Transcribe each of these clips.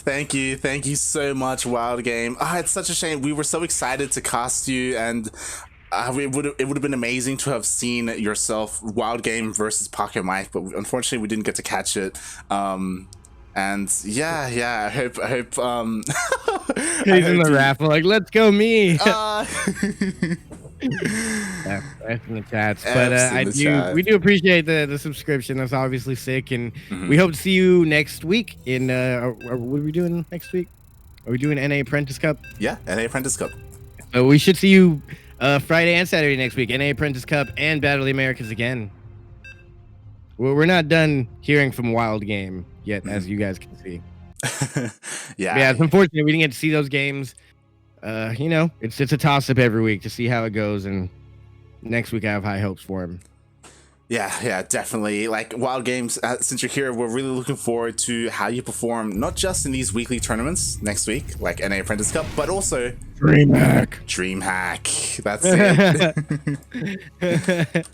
Thank you so much, Wild Game. It's such a shame. We were so excited to cast you, and it would have been amazing to have seen yourself, Wild Game versus Pocket Mike, but unfortunately we didn't get to catch it. And I hope he's in the raffle, like, let's go me. F in the chats, but we do appreciate the subscription. That's obviously sick, and we hope to see you next week. In what are we doing next week? Are we doing NA Apprentice Cup? Yeah, NA Apprentice Cup. So we should see you Friday and Saturday next week. NA Apprentice Cup and Battle of the Americas again. We're not done hearing from Wild Game yet, as you guys can see. Yeah, it's unfortunate we didn't get to see those games. You know, it's a toss-up every week to see how it goes, and next week I have high hopes for him. Yeah, definitely. Like, Wild Games, since you're here, we're really looking forward to how you perform, not just in these weekly tournaments next week, like NA Apprentice Cup, but also DreamHack. That's it.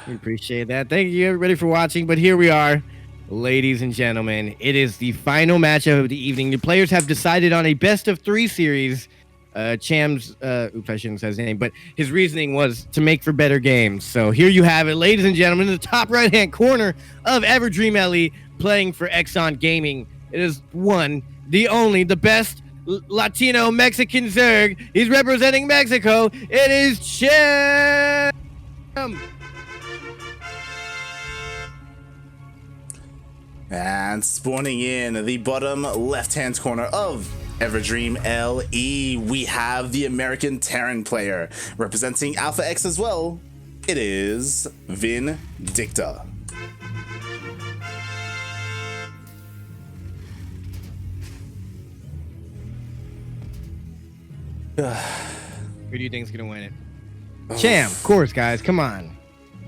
We appreciate that. Thank you, everybody, for watching. But here we are, ladies and gentlemen. It is the final matchup of the evening. The players have decided on a best-of-3 series. Cham's, oops, I shouldn't say his name, but his reasoning was to make for better games. So here you have it, ladies and gentlemen, in the top right-hand corner of Everdream LE, playing for Exxon Gaming. It is the only, the best Latino Mexican Zerg. He's representing Mexico. It is Cham. And spawning in the bottom left-hand corner of Everdream LE, we have the American Terran player. Representing Alpha X as well, it is Vindicta. Who do you think is going to win it? Cham, of course, guys. Come on.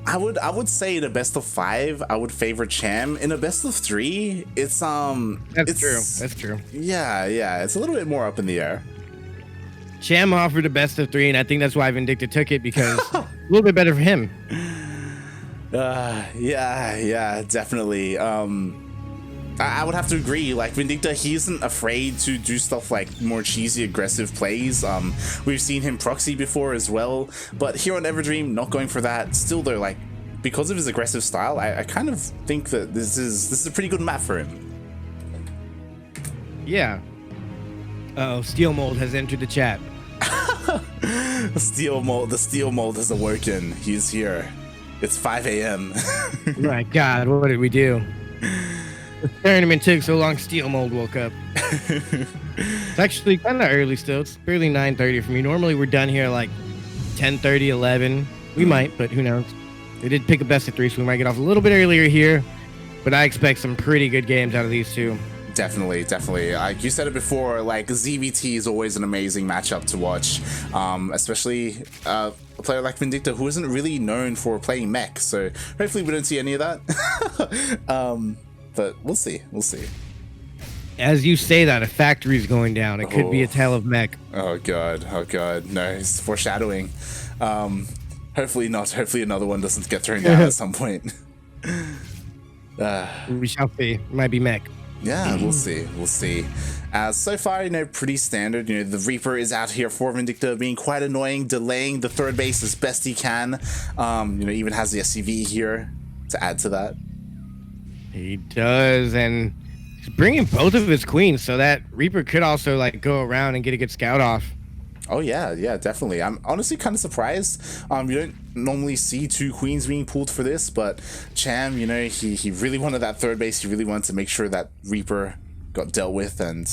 I would say in a best of 5, I would favor Cham. In a best of 3, it's That's true. Yeah, it's a little bit more up in the air. Cham offered a best of 3, and I think that's why Vindicta took it, because a little bit better for him. Yeah, definitely. I would have to agree. Like, Vindicta, he isn't afraid to do stuff like more cheesy, aggressive plays. We've seen him proxy before as well, but here on Everdream, not going for that. Still, though, like, because of his aggressive style, I kind of think that this is a pretty good map for him. Yeah. Uh-oh, Steel Mold has entered the chat. The Steel Mold has awoken. He's here. It's 5 a.m. My God, what did we do? The tournament took so long, Steel Mold woke up. It's actually kind of early still. It's barely 9:30 for me. Normally we're done here like 10:30, 11. We might, but who knows? They did pick a best of 3, so we might get off a little bit earlier here. But I expect some pretty good games out of these two. Definitely. Like you said it before, like, ZvT is always an amazing matchup to watch, especially a player like Vindicta, who isn't really known for playing mech. So hopefully we don't see any of that. But we'll see. As you say that, a factory's going down. It could be a tale of mech. Oh god. No, it's foreshadowing. Hopefully not. Hopefully another one doesn't get thrown down at some point. We shall see. It might be mech. Yeah, we'll see. So far, pretty standard. The Reaper is out here for Vindicta, being quite annoying, delaying the third base as best he can. Even has the SCV here to add to that. He does, and he's bringing both of his queens, so that Reaper could also like go around and get a good scout off. Oh yeah, definitely. I'm honestly kind of surprised. You don't normally see 2 queens being pulled for this, but Cham, he really wanted that third base. He really wanted to make sure that Reaper got dealt with, and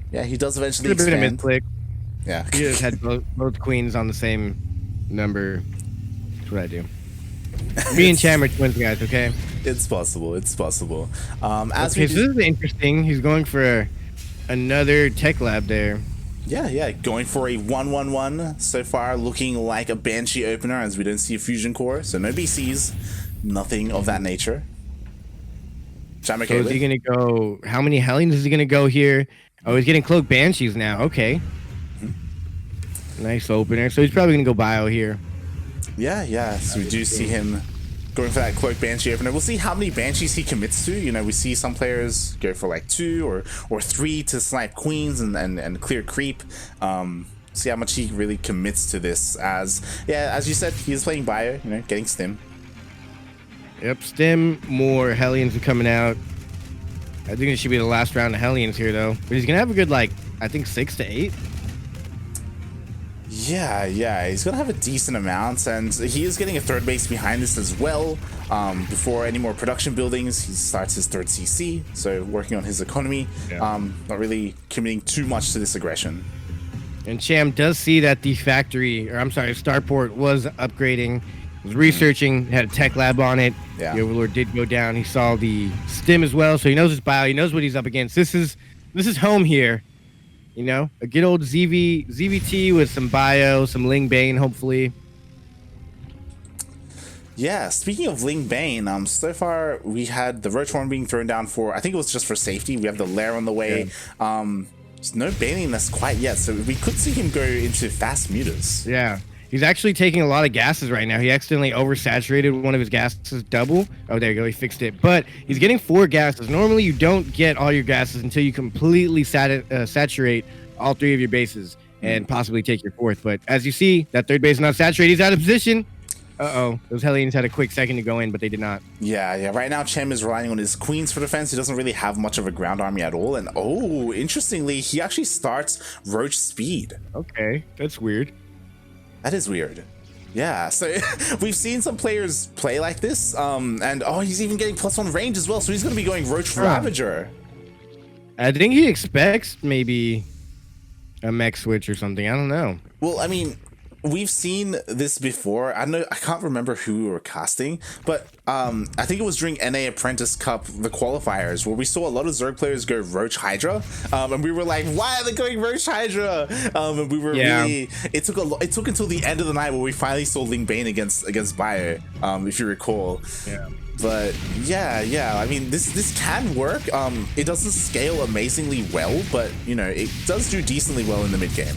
yeah, he does eventually expand. A bit of misclick. Yeah, he just had both queens on the same number. That's what I do. Me and Cham are twins, guys. Okay. It's possible. This is interesting. He's going for another tech lab there. Yeah, going for a 1-1-1 so far, looking like a Banshee opener, as we don't see a fusion core, so no BCs, nothing of that nature. So is he gonna go? How many Hellions is he gonna go here? Oh, he's getting cloaked Banshees now. Okay, nice opener. So he's probably gonna go bio here. Yeah. So we do see him going for that Cloak Banshee opener. We'll see how many Banshees he commits to. You know, we see some players go for like 2 or 3 to snipe queens and clear creep. See how much he really commits to this, as you said, he's playing bio, you know, getting stim. Yep, stim, more Hellions are coming out. I think it should be the last round of Hellions here though. But he's gonna have a good, like, I think 6 to 8. Yeah, he's gonna have a decent amount, and he is getting a 3rd base behind this as well. Before any more production buildings, he starts his 3rd CC, so working on his economy. Not really committing too much to this aggression. And Cham does see that the factory, or I'm sorry, Starport was upgrading, was researching, had a tech lab on it. Yeah. The Overlord did go down. He saw the stim as well, so he knows his bio. He knows what he's up against. This is home here. You know, a good old ZvT with some bio, some Ling Bane, hopefully. Yeah, speaking of Ling Bane, so far we had the Roach one being thrown down for, I think it was just for safety. We have the Lair on the way. Yeah. There's no baning this quite yet, so we could see him go into fast mutas. Yeah. He's actually taking a lot of gases right now. He accidentally oversaturated one of his gases double. Oh, there you go. He fixed it. But he's getting 4 gases. Normally, you don't get all your gases until you completely saturate all 3 of your bases and possibly take your 4th. But as you see, that 3rd base is not saturated. He's out of position. Uh-oh. Those Hellions had a quick second to go in, but they did not. Yeah. Right now, Cham is relying on his queens for defense. He doesn't really have much of a ground army at all. And, oh, interestingly, he actually starts Roach Speed. Okay. That's weird. That is weird. Yeah, so we've seen some players play like this, and oh, he's even getting +1 range as well, so he's going to be going Roach Ravager. I think he expects maybe a mech switch or something. I don't know. Well, I mean, we've seen this before. I can't remember who we were casting, but I think it was during NA Apprentice Cup, the qualifiers, where we saw a lot of Zerg players go Roach Hydra, and we were like, why are they going Roach Hydra? And we were really, it took until the end of the night where we finally saw Ling Bane against Bio, if you recall. Yeah. But yeah, I mean, this can work. It doesn't scale amazingly well, but you know, it does do decently well in the mid game.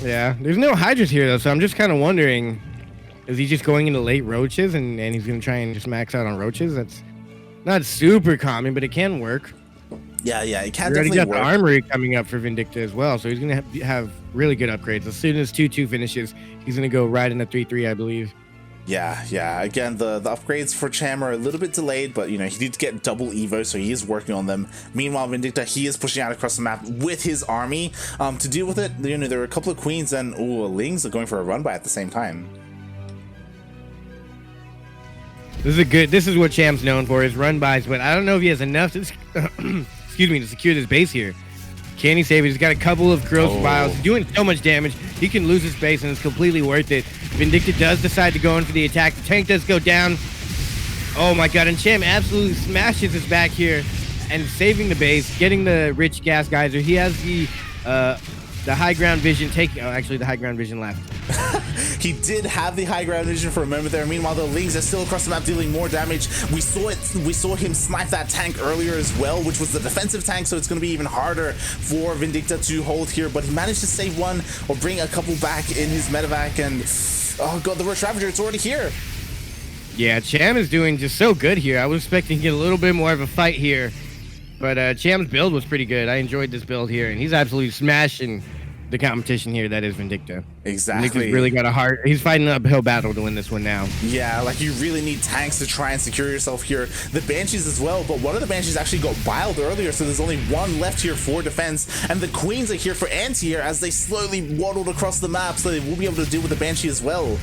Yeah, there's no Hydras here though, so I'm just kind of wondering, is he just going into late Roaches and he's gonna try and just max out on Roaches? That's not super common, but it can work. Yeah, it can definitely work. Got the armory coming up for Vindicta as well, so he's gonna have really good upgrades. As soon as 2-2 finishes, he's gonna go right into 3-3, I believe. Yeah. Again, the upgrades for Cham are a little bit delayed, but you know, he did get double Evo, so he is working on them. Meanwhile, Vindicta, he is pushing out across the map with his army to deal with it. You know, there were a couple of queens and Lings are going for a run by at the same time. This is what Cham's known for, his run bys, but I don't know if he has enough to to secure this base here. Can he save it? He's got a couple of gross vials. He's doing so much damage. He can lose his base, and it's completely worth it. Vindicta does decide to go in for the attack. The tank does go down. Oh my god, and Cham absolutely smashes his back here and saving the base, getting the rich gas geyser. He has the high ground vision taking... Oh, actually, the high ground vision left. He did have the high ground vision for a moment there. Meanwhile, the Lings are still across the map dealing more damage. We saw him snipe that tank earlier as well, which was the defensive tank, so it's going to be even harder for Vindicta to hold here. But he managed to save one or bring a couple back in his medevac, and oh god, the Roach Ravager, it's already here. Yeah, Cham is doing just so good here. I was expecting to get a little bit more of a fight here, but Cham's build was pretty good. I enjoyed this build here, and he's absolutely smashing the competition here that is Vindicta. Exactly. Vindicta's really got a heart. He's fighting an uphill battle to win this one now. Yeah, like you really need tanks to try and secure yourself here. The Banshees as well, but one of the Banshees actually got biled earlier, so there's only one left here for defense, and the Queens are here for anti-air as they slowly waddled across the map, so they will be able to deal with the Banshee as well.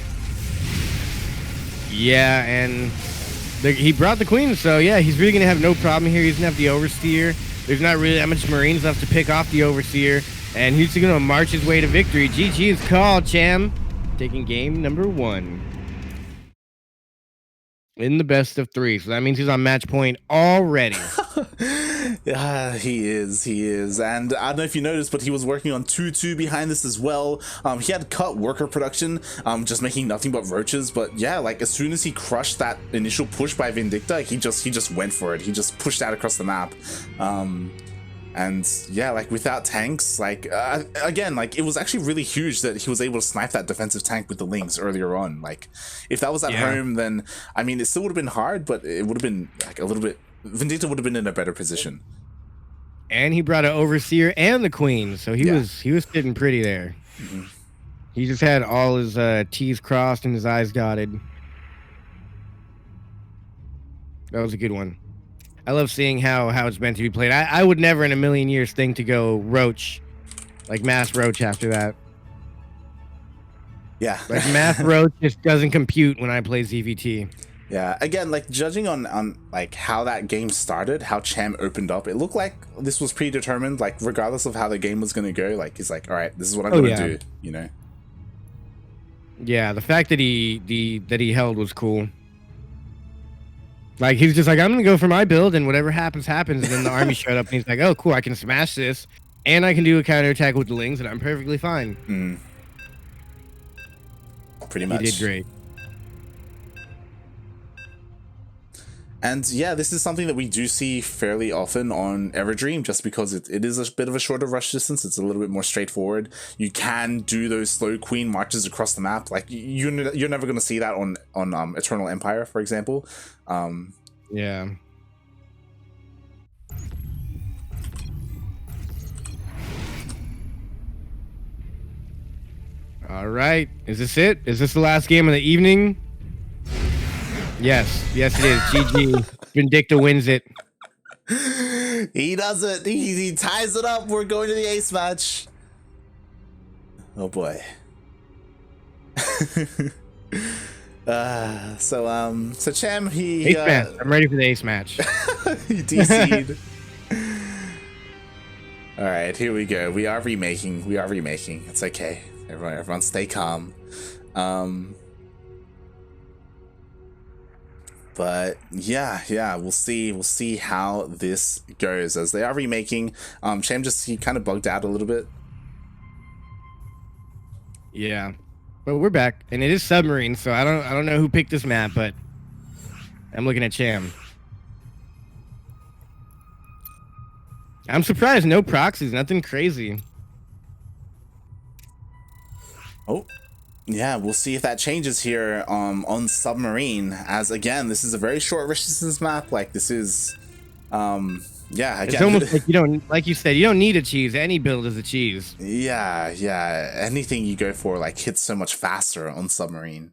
Yeah, and he brought the Queens, so yeah, he's really gonna have no problem here. He's gonna have the Overseer. There's not really that much Marines left to pick off the Overseer, and he's gonna march his way to victory. GG is called, Cham, taking game number 1 in the best of 3. So that means he's on match point already. He is. And I don't know if you noticed, but he was working on 2-2 behind this as well. He had cut worker production, just making nothing but roaches. But yeah, like as soon as he crushed that initial push by Vindicta, he just went for it. He just pushed out across the map. And yeah, like without tanks, like again, like it was actually really huge that he was able to snipe that defensive tank with the Lynx earlier on. Like if that was at home, then I mean it still would have been hard, but it would have been like a little bit. Vindicta would have been in a better position. And he brought an overseer and the queen, so he was sitting pretty there. He just had all his T's crossed and his I's dotted. That was a good one. I love seeing how it's meant to be played. I would never in a million years think to go Roach, like mass Roach after that. Yeah. Like mass Roach just doesn't compute when I play ZvT. Yeah, again, like judging on like how that game started, how Cham opened up, it looked like this was predetermined, like regardless of how the game was going to go, like he's like, all right, this is what I'm going to do, you know? Yeah, the fact that he held was cool. Like, he's just like, I'm going to go for my build, and whatever happens, happens. And then the army showed up, and he's like, oh, cool, I can smash this, and I can do a counterattack with the Lings, and I'm perfectly fine. Pretty much. He did great. And yeah, this is something that we do see fairly often on Everdream, just because it is a bit of a shorter rush distance. It's a little bit more straightforward. You can do those slow queen marches across the map. Like you're never going to see that on Eternal Empire, for example. Yeah. All right. Is this it? Is this the last game of the evening? Yes. Yes, it is. GG. Vindicta wins it. He does it. He ties it up. We're going to the ace match. Oh boy. So Cham, he ace match. I'm ready for the ace match. He DC'd. All right, here we go. We are remaking. It's okay. Everyone stay calm. But yeah, we'll see how this goes as they are remaking. Cham he kind of bugged out a little bit. Yeah, but we're back, and it is submarine, so I don't know who picked this map, but I'm looking at Cham. I'm surprised, no proxies, nothing crazy. Oh, yeah, we'll see if that changes here on submarine. As again, this is a very short resistance map. Like this is, yeah, again, it's almost like you don't, like you said, you don't need a cheese. Any build is a cheese. Yeah, anything you go for like hits so much faster on submarine.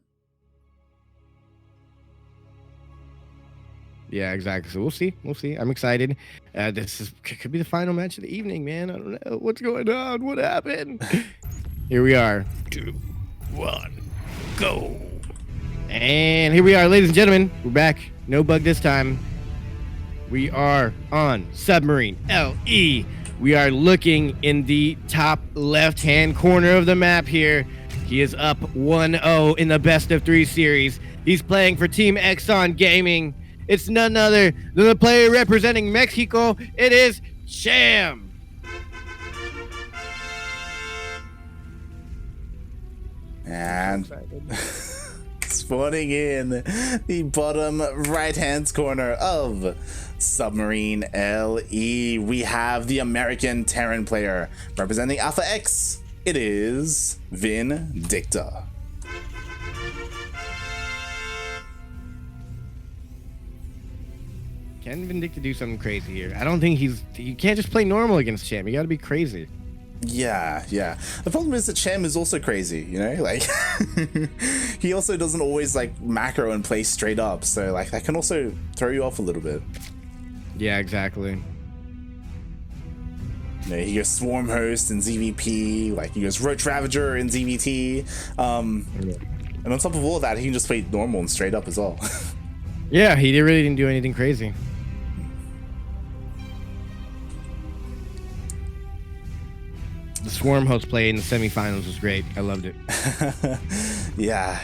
Yeah, exactly. So we'll see. I'm excited. This could be the final match of the evening, man. I don't know what's going on. What happened? Here we are. 2, 1, go. And here we are, ladies and gentlemen. We're back. No bug this time. We are on Submarine LE. We are looking in the top left-hand corner of the map here. He is up 1-0 in the best of 3 series. He's playing for Team Exxon Gaming. It's none other than the player representing Mexico. It is Cham. And spawning in the bottom right-hand corner of Submarine LE, we have the American Terran player representing Alpha X. It is Vindicta. Can Vindicta do something crazy here? I don't think you can't just play normal against Cham. You got to be crazy. Yeah. The problem is that Cham is also crazy, you know? Like, he also doesn't always, like, macro and play straight up. So, like, that can also throw you off a little bit. Yeah, exactly. You know, he goes Swarm Host in ZvP, like, he goes Roach Ravager in ZvT. And on top of all of that, he can just play normal and straight up as well. Yeah, he really didn't do anything crazy. The Swarm Host play in the semifinals was great. I loved it. yeah,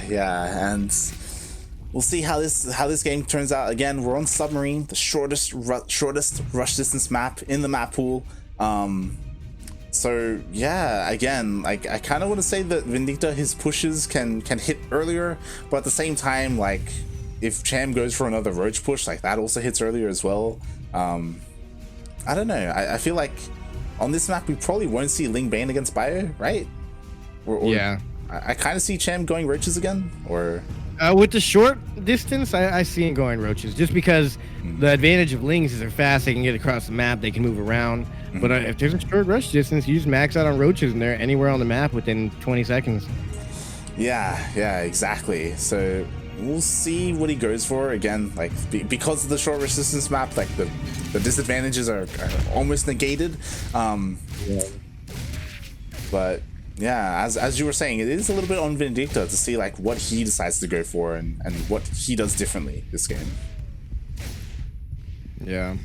and we'll see how this game turns out. Again, we're on Submarine, the shortest rush distance map in the map pool. So yeah, again, like I kind of want to say that Vindicta, his pushes can hit earlier, but at the same time, like if Cham goes for another Roach push, like that also hits earlier as well. I don't know. I feel like on this map we probably won't see Ling Bane against Bio, right? Or yeah. I kind of see Cham going roaches again, or with the short distance, I see him going roaches just because the advantage of Lings is they're fast, they can get across the map, they can move around. But if there's a short rush distance, you just max out on roaches and they're anywhere on the map within 20 seconds. Yeah, exactly. So we'll see what he goes for again. Like because of the short resistance map, like the disadvantages are almost negated. But yeah, as you were saying, it is a little bit on Vindicta to see like what he decides to go for and what he does differently this game. Yeah.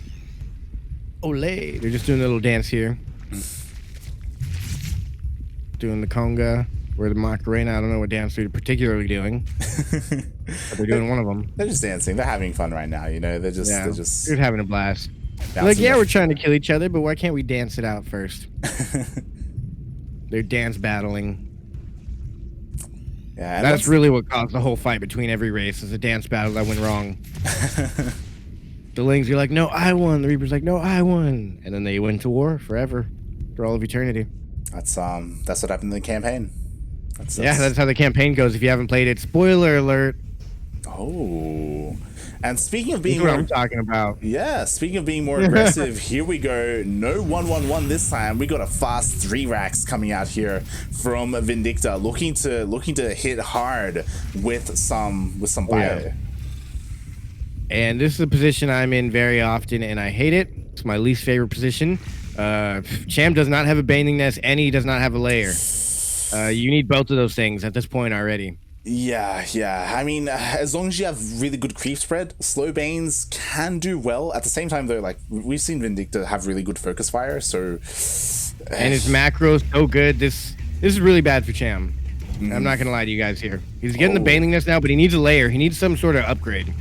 Olay. They're just doing a little dance here. Doing the conga or the Macarena. I don't know what dance they're particularly doing. But they're doing one of them. They're just dancing. They're having fun right now, you know. They're having a blast. Like, yeah, we're trying to kill each other, but why can't we dance it out first? They're dance battling. Yeah, that's really what caused the whole fight between every race, is a dance battle that went wrong. The Lings are like, no, I won. The Reaper's like, no, I won. And then they went to war forever, for all of eternity. That's what happened in the campaign. That's how the campaign goes. If you haven't played it, spoiler alert. Oh, and speaking of being what I'm talking about. Yeah, speaking of being more aggressive, here we go. No 1-1-1 this time. We got a fast 3 racks coming out here from Vindicta, looking to hit hard with some bio. Yeah. And this is a position I'm in very often, and I hate it. It's my least favorite position. Cham does not have a baning nest, and he does not have a layer. You need both of those things at this point already. Yeah. I mean, as long as you have really good creep spread, slow banes can do well. At the same time, though, like we've seen Vindicta have really good focus fire, so and his macro is so good. This is really bad for Cham. I'm not gonna lie to you guys here. He's getting the baning nest now, but he needs a layer. He needs some sort of upgrade.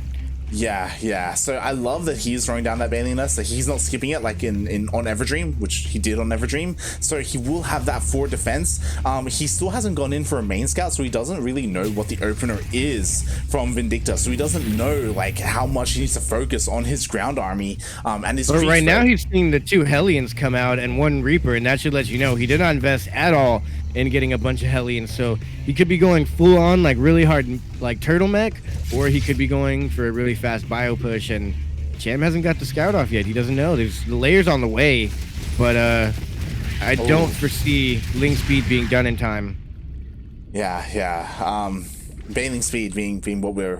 Yeah. So I love that he's throwing down that baning nest, that he's not skipping it like on Everdream, which he did on Everdream. So he will have that forward defense. He still hasn't gone in for a main scout, so he doesn't really know what the opener is from Vindicta. So he doesn't know like how much he needs to focus on his ground army and his. But right now he's seeing the 2 Hellions come out and 1 Reaper, and that should let you know he did not invest at all in getting a bunch of Hellions. So he could be going full on like really hard like turtle mech, or he could be going for a really fast bio push, and Cham hasn't got the scout off yet. He doesn't know. There's the layers on the way, but I don't foresee Ling speed being done in time. Yeah. Baning speed being what we're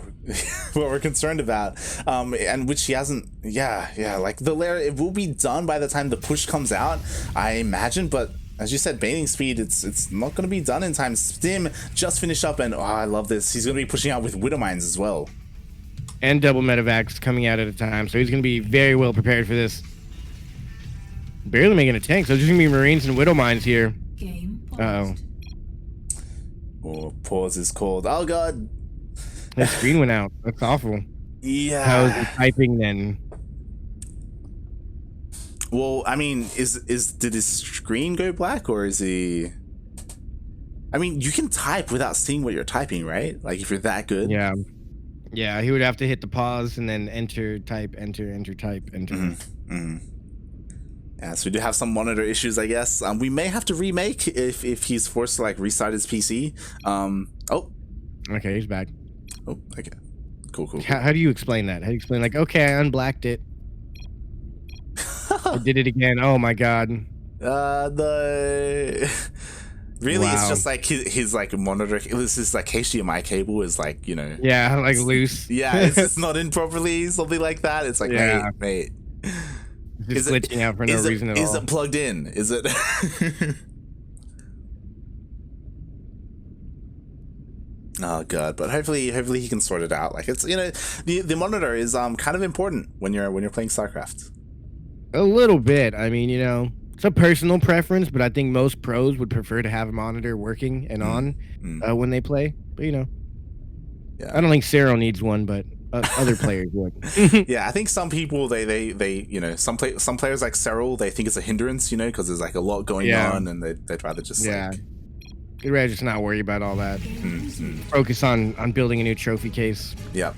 what we're concerned about, and which he hasn't. Yeah. Like the layer, it will be done by the time the push comes out, I imagine, but as you said, baning speed, it's not going to be done in time. Stim just finished up, and I love this. He's going to be pushing out with Widow Mines as well. And double medevacs coming out at a time, so he's going to be very well prepared for this. Barely making a tank, so there's just going to be Marines and Widow Mines here. Uh-oh. Oh, pause is called. Oh, God. His screen went out. That's awful. Yeah. How is he typing then? Well, I mean, did his screen go black, or is he? I mean, you can type without seeing what you're typing, right? Like if you're that good. Yeah. He would have to hit the pause and then enter, type, enter, type, enter. Yeah, so we do have some monitor issues, I guess. We may have to remake if he's forced to like restart his PC. Oh. Okay, he's back. Oh, okay. Cool. How do you explain that? How do you explain like, okay, I unblacked it. I did it again. Oh my God. Really, it's just like his like monitor. This is like HDMI cable is like, you know. Yeah, like loose. Yeah, it's just not in properly, something like that. It's like, mate. Just glitching out for no reason at all. Is it plugged in? Is it? Oh God! But hopefully he can sort it out. Like it's, you know, the monitor is kind of important when you're playing StarCraft. A little bit. I mean, you know, it's a personal preference, but I think most pros would prefer to have a monitor working and on when they play. But you know, I don't think Cero needs one, but other players would. Yeah, I think some people they you know, some players like Cero, they think it's a hindrance, you know, because there's like a lot going on, and they'd rather just like. You'd rather just not worry about all that. Focus on building a new trophy case. Yeah.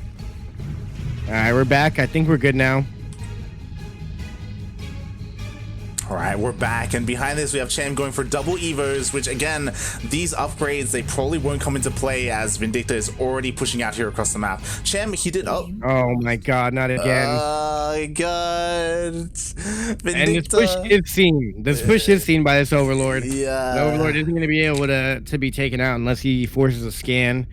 All right, we're back. I think we're good now. All right, we're back, and behind this we have Cham going for double Evos, which again, these upgrades, they probably won't come into play as Vindicta is already pushing out here across the map. Cham, he did Oh my god, not again. Oh my god. Vindicta. And this push is seen. This push is seen by this Overlord. Yeah. The Overlord isn't going to be able to be taken out unless he forces a scan.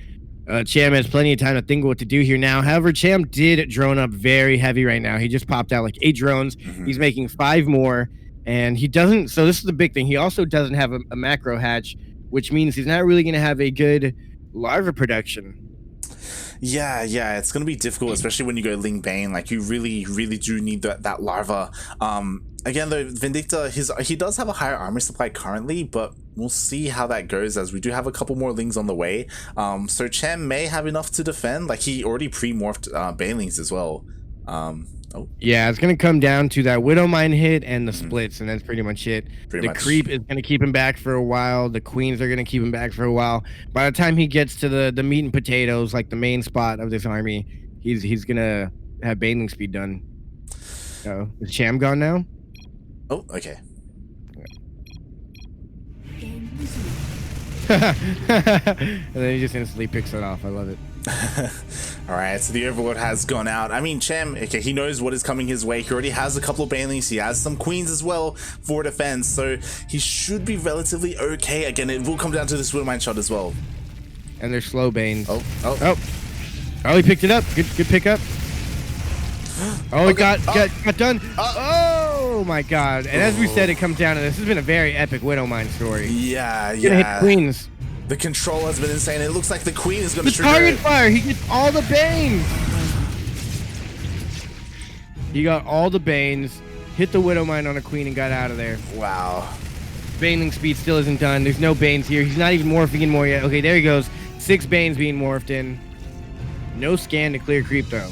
Cham has plenty of time to think what to do here now. However, Cham did drone up very heavy right now. He just popped out like 8 drones. He's making 5 more. And he doesn't, so this is the big thing. He also doesn't have a macro hatch, which means he's not really going to have a good larva production. Yeah, it's going to be difficult, especially when you go Ling Bane. Like, you really do need that larva. Again, though, Vindicta, he does have a higher armor supply currently, but we'll see how that goes as we do have a couple more Lings on the way. So Cham may have enough to defend. Like, he already pre-morphed Banelings as well. Yeah, it's going to come down to that Widow Mine hit and the splits, and that's pretty much it. The creep is going to keep him back for a while. The queens are going to keep him back for a while. By the time he gets to the meat and potatoes, like the main spot of this army, he's going to have Baneling speed done. Oh, is Cham gone now? Oh, okay. And then he just instantly picks it off. I love it. All right, so the Overlord has gone out. I mean, Cham, okay, he knows what is coming his way. He already has a couple of Banelings. He has some queens as well for defense, so he should be relatively okay. Again, it will come down to this Widowmine shot as well. And they're slow Banes. Oh, he picked it up. Good pickup. Oh, it got done. Oh my god. And as we said, it comes down to this has been a very epic Widowmine story. Yeah. Hit queens. The control has been insane. It looks like the queen is going to trigger target fire. He gets all the Banes. He got all the Banes, hit the Widowmine on a queen, and got out of there. Wow. Baneling speed still isn't done. There's no Banes here. He's not even morphing in more yet. Okay, there he goes. 6 Banes being morphed in. No scan to clear creep though.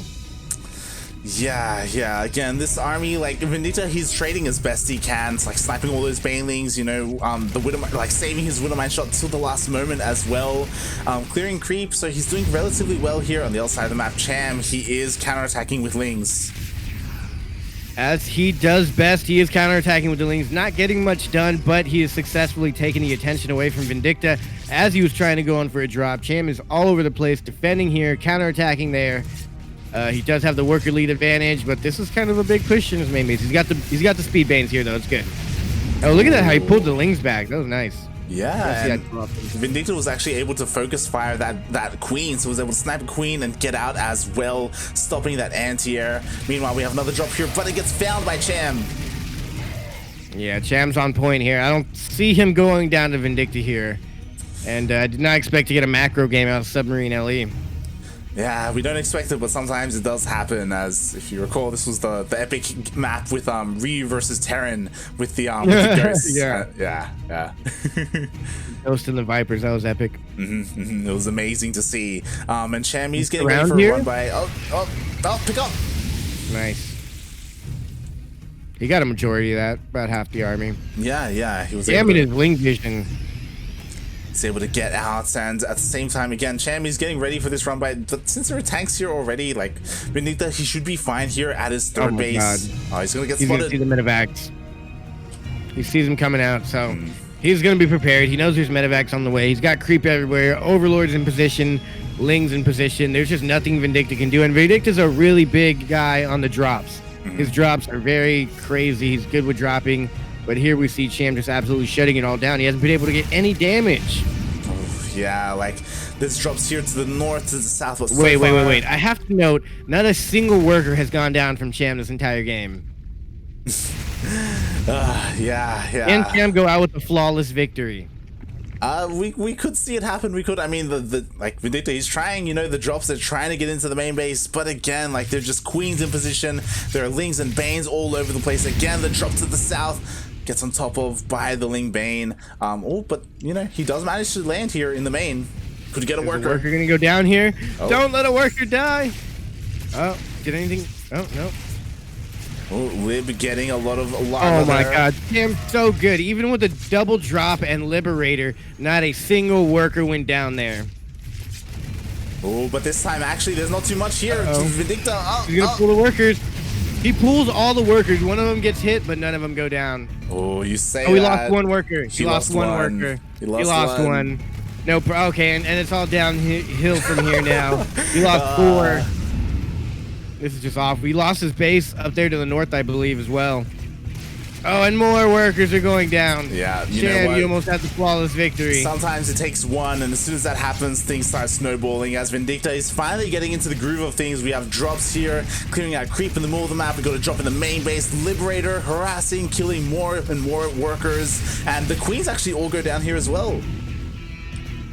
Yeah. Again, this army, like Vindicta, he's trading as best he can. It's like sniping all those Banelings, you know, the Widowmine, like saving his Widowmine shot till the last moment as well. Clearing creep, so he's doing relatively well here on the other side of the map. Cham, he is counterattacking with Lings. As he does best, he is counterattacking with the Lings, not getting much done, but he is successfully taking the attention away from Vindicta as he was trying to go on for a drop. Cham is all over the place, defending here, counterattacking there. He does have the worker lead advantage, but this is kind of a big push in his main base. He's got the speed Banes here though. It's good. Oh, look at that! How he pulled the Lings back. That was nice. Yeah, and Vindicta was actually able to focus fire that queen, so was able to snipe a queen and get out as well, stopping that anti-air. Meanwhile, we have another drop here, but it gets found by Cham. Yeah, Cham's on point here. I don't see him going down to Vindicta here, and I did not expect to get a macro game out of Submarine LE. Yeah, we don't expect it, but sometimes it does happen. As if you recall, this was the epic map with Ryu versus Terran with the ghosts. Yeah. Ghost and the Vipers, that was epic. It was amazing to see. And Cham, he's getting ready for a run by. Oh, pick up. Nice. He got a majority of that, about half the army. Yeah, he was. Damn it, his wing vision. He's able to get out, and at the same time, again, Cham is getting ready for this run by. But since there are tanks here already, like Vindicta, he should be fine here at his third base. God. Oh, he's gonna get spotted. Gonna see the medevacs. He sees him coming out, so he's gonna be prepared. He knows there's medevacs on the way. He's got creep everywhere. Overlords in position, Lings in position. There's just nothing Vindicta can do, and Vindicta's a really big guy on the drops. His drops are very crazy. He's good with dropping. But here we see Cham just absolutely shutting it all down. He hasn't been able to get any damage. Yeah, like this drops here to the north, to the southwest. Wait. I have to note, not a single worker has gone down from Cham this entire game. Yeah. And Cham go out with a flawless victory. We could see it happen. We could. I mean, the like Vindicta, he's trying. You know, the drops are trying to get into the main base, but again, like they're just queens in position. There are Lings and Banes all over the place. Again, the drop to the south gets on top of by the Ling Bane. But you know, he does manage to land here in the main. Could get a worker. Worker gonna go down here. Don't let a worker die. Oh, did anything? Oh no. Lib getting a lot of lava. Oh my god, Cham's so good. Even with a double drop and Liberator, not a single worker went down there. Oh, but this time actually there's not too much here. Vindicta, he's gonna pull the workers. He pulls all the workers. One of them gets hit, but none of them go down. Oh, you say Oh, he that. lost one worker. He lost one worker. He lost one. No, okay, and it's all downhill from here now. He lost 4. This is just awful. He lost his base up there to the north, I believe, as well. Oh, and more workers are going down. Yeah, Cham, you almost had the flawless victory. Sometimes it takes one, and as soon as that happens, things start snowballing. As Vindicta is finally getting into the groove of things, we have drops here, clearing out creep in the middle of the map. We got a drop in the main base, Liberator, harassing, killing more and more workers, and the queens actually all go down here as well.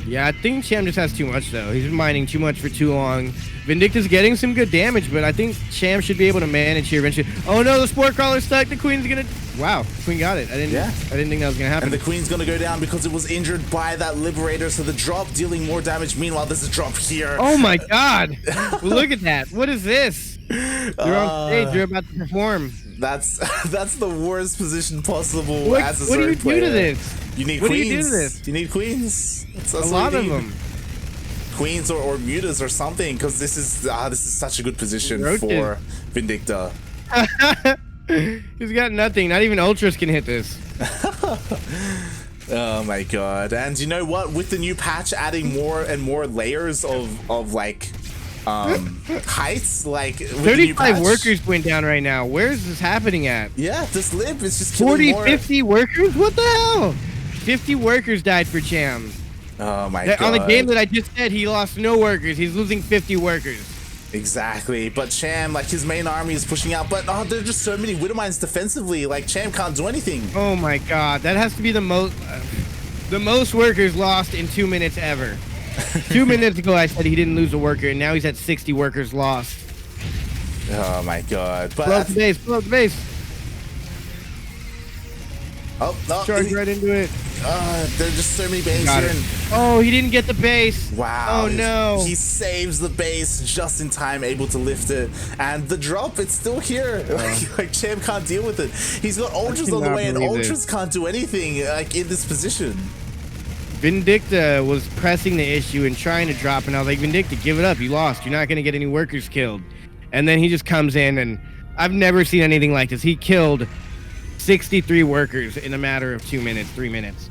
Yeah, I think Cham just has too much, though. He's been mining too much for too long. Vindicta's getting some good damage, but I think Cham should be able to manage here eventually. Oh no, the Spore Crawler's stuck. The Queen's gonna... Wow, the Queen got it. I didn't think that was gonna happen. And the Queen's gonna go down because it was injured by that Liberator, so the drop dealing more damage. Meanwhile, there's a drop here. Oh my god! Look at that. What is this? You're on stage. You're about to perform. That's the worst position possible as a What do you player. do to this? You need what queens. Do you do to this? You need queens. That's a lot of them. Queens or mutas or something, because this is such a good position for Vindicta. He's got nothing. Not even ultras can hit this. Oh my god! And you know what? With the new patch adding more and more layers of like heights, like with 35 workers went down right now. Where is this happening at? Yeah, this lib is just 50 workers. What the hell? 50 workers died for Cham. Oh my god. On the game that I just said, he lost no workers. He's losing 50 workers. Exactly. But Cham, like, his main army is pushing out, but there are just so many Widowmines defensively. Like, Cham can't do anything. Oh my god. That has to be the most workers lost in 2 minutes ever. 2 minutes ago I said he didn't lose a worker, and now he's at 60 workers lost. Oh my god. But blow up the base, blow up the base. Oh, no. Charge right into it. There are just so many bases here. Oh, he didn't get the base. Wow. Oh, no. He saves the base just in time, able to lift it. And the drop, it's still here. Like, Cham can't deal with it. He's got ultras on the way, and ultras can't do anything, like, in this position. Vindicta was pressing the issue and trying to drop, and I was like, Vindicta, give it up. You lost. You're not going to get any workers killed. And then he just comes in, and I've never seen anything like this. He killed 63 workers in a matter of 2 minutes, 3 minutes.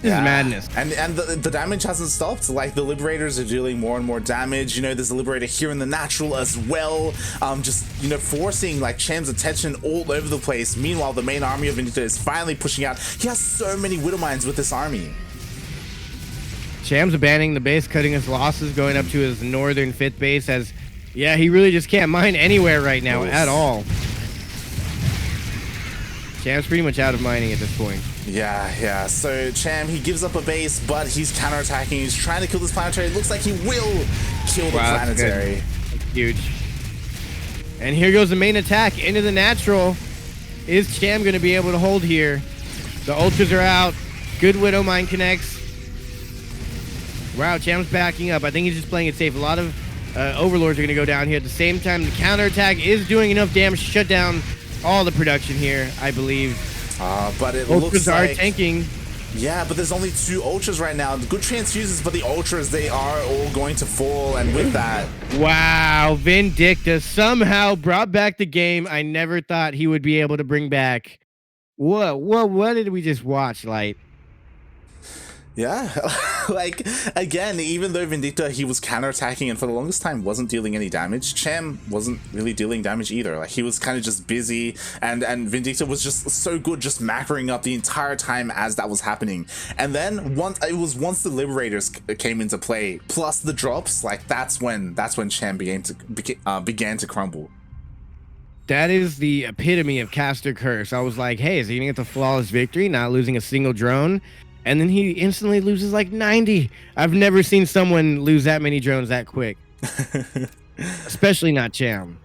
This is madness. And the damage hasn't stopped. Like, the Liberators are dealing more and more damage. You know, there's a Liberator here in the natural as well. Just, you know, forcing, like, Cham's attention all over the place. Meanwhile, the main army of Vindicta is finally pushing out. He has so many Widowmines with this army. Cham's abandoning the base, cutting his losses, going up to his northern 5th base as... Yeah, he really just can't mine anywhere right now at all. Cham's pretty much out of mining at this point. Yeah. So Cham, he gives up a base, but he's counterattacking. He's trying to kill this planetary. It looks like he will kill the planetary. That's huge. And here goes the main attack into the natural. Is Cham going to be able to hold here? The ultras are out. Good Widow Mine connects. Wow, Cham's backing up. I think he's just playing it safe. A lot of Overlords are going to go down here. At the same time, the counterattack is doing enough damage to shut down all the production here, I believe. But it ultras looks like... are tanking. Yeah, but there's only 2 ultras right now. Good transfuses, but the ultras, they are all going to fall, and with that... Wow, Vindicta somehow brought back the game I never thought he would be able to bring back. What did we just watch, Light? Yeah, like, again, even though Vindicta, he was counterattacking and for the longest time wasn't dealing any damage, Cham wasn't really dealing damage either. Like, he was kind of just busy, and Vindicta was just so good, just macroing up the entire time as that was happening. And then once the Liberators came into play, plus the drops, like, that's when Cham began to crumble. That is the epitome of caster curse. I was like, hey, is he gonna get the flawless victory, not losing a single drone? And then he instantly loses like 90. I've never seen someone lose that many drones that quick. Especially not Cham.